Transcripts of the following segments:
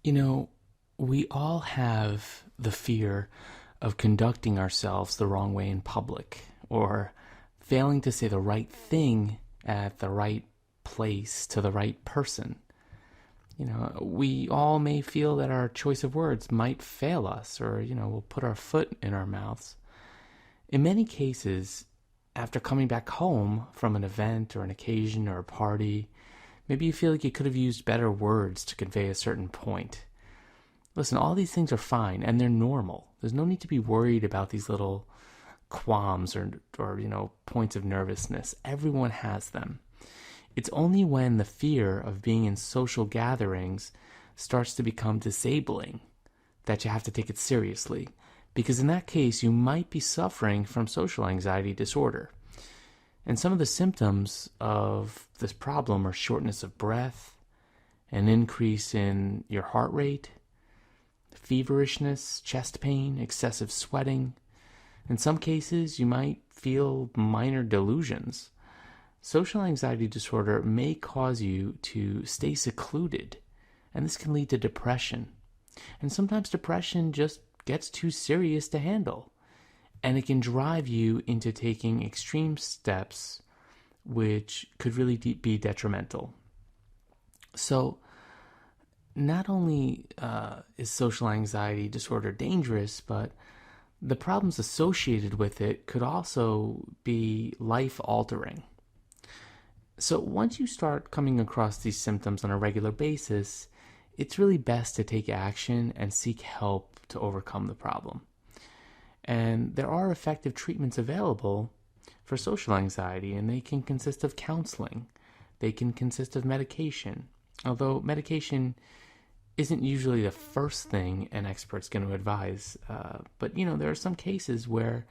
You know, we all have the fear of conducting ourselves the wrong way in public or failing to say the right thing at the right place to the right person. We all may feel that our choice of words might fail us or, we'll put our foot in our mouths. In many cases, after coming back home from an event or an occasion or a party, maybe you feel like you could have used better words to convey a certain point. Listen, all these things are fine and they're normal. There's no need to be worried about these little qualms or points of nervousness. Everyone has them. It's only when the fear of being in social gatherings starts to become disabling that you have to take it seriously. Because in that case, you might be suffering from social anxiety disorder. And some of the symptoms of this problem are shortness of breath, an increase in your heart rate, feverishness, chest pain, excessive sweating. In some cases, you might feel minor delusions. Social anxiety disorder may cause you to stay secluded, and this can lead to depression. And sometimes depression just gets too serious to handle, and it can drive you into taking extreme steps which could really be detrimental. So, not only is social anxiety disorder dangerous, but the problems associated with it could also be life-altering. So once you start coming across these symptoms on a regular basis, it's really best to take action and seek help to overcome the problem. And there are effective treatments available for social anxiety, and they can consist of counseling. They can consist of medication, although medication isn't usually the first thing an expert's going to advise. But there are some cases where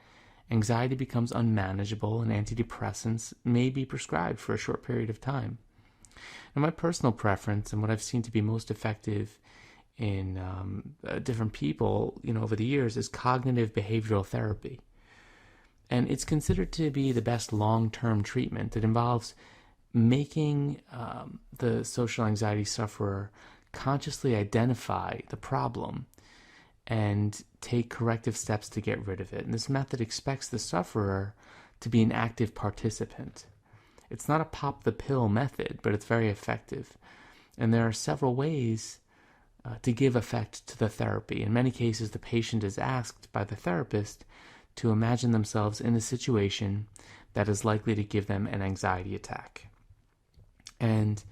anxiety becomes unmanageable and antidepressants may be prescribed for a short period of time. Now, my personal preference and what I've seen to be most effective in different people, over the years is cognitive behavioral therapy. And it's considered to be the best long-term treatment. It involves making the social anxiety sufferer consciously identify the problem and take corrective steps to get rid of it. And this method expects the sufferer to be an active participant. It's not a pop-the-pill method, but it's very effective. And there are several ways to give effect to the therapy. In many cases, the patient is asked by the therapist to imagine themselves in a situation that is likely to give them an anxiety attack. And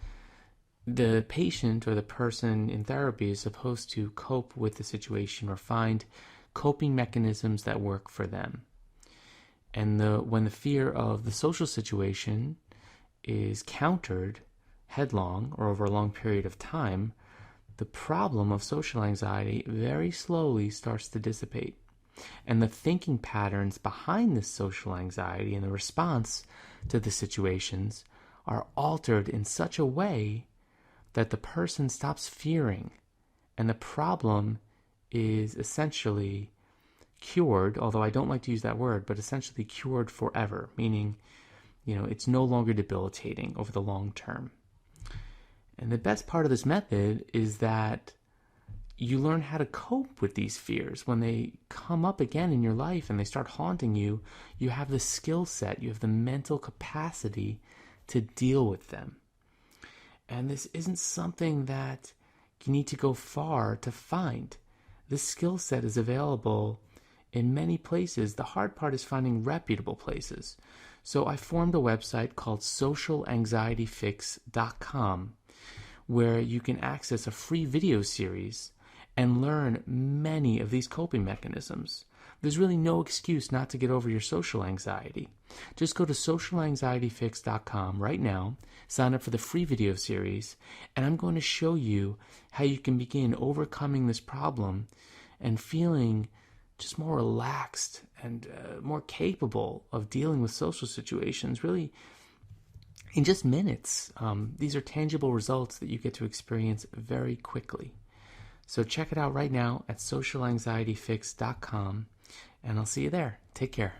the patient or the person in therapy is supposed to cope with the situation or find coping mechanisms that work for them. And when the fear of the social situation is countered headlong or over a long period of time, the problem of social anxiety very slowly starts to dissipate. And the thinking patterns behind this social anxiety and the response to the situations are altered in such a way that the person stops fearing, and the problem is essentially cured, although I don't like to use that word, but essentially cured forever, meaning, it's no longer debilitating over the long term. And the best part of this method is that you learn how to cope with these fears. When they come up again in your life and they start haunting you, you have the skill set, you have the mental capacity to deal with them. And this isn't something that you need to go far to find. This skill set is available in many places. The hard part is finding reputable places. So I formed a website called socialanxietyfix.com where you can access a free video series and learn many of these coping mechanisms. There's really no excuse not to get over your social anxiety. Just go to socialanxietyfix.com right now, sign up for the free video series, and I'm going to show you how you can begin overcoming this problem and feeling just more relaxed and more capable of dealing with social situations, really in just minutes. These are tangible results that you get to experience very quickly. So check it out right now at socialanxietyfix.com, and I'll see you there. Take care.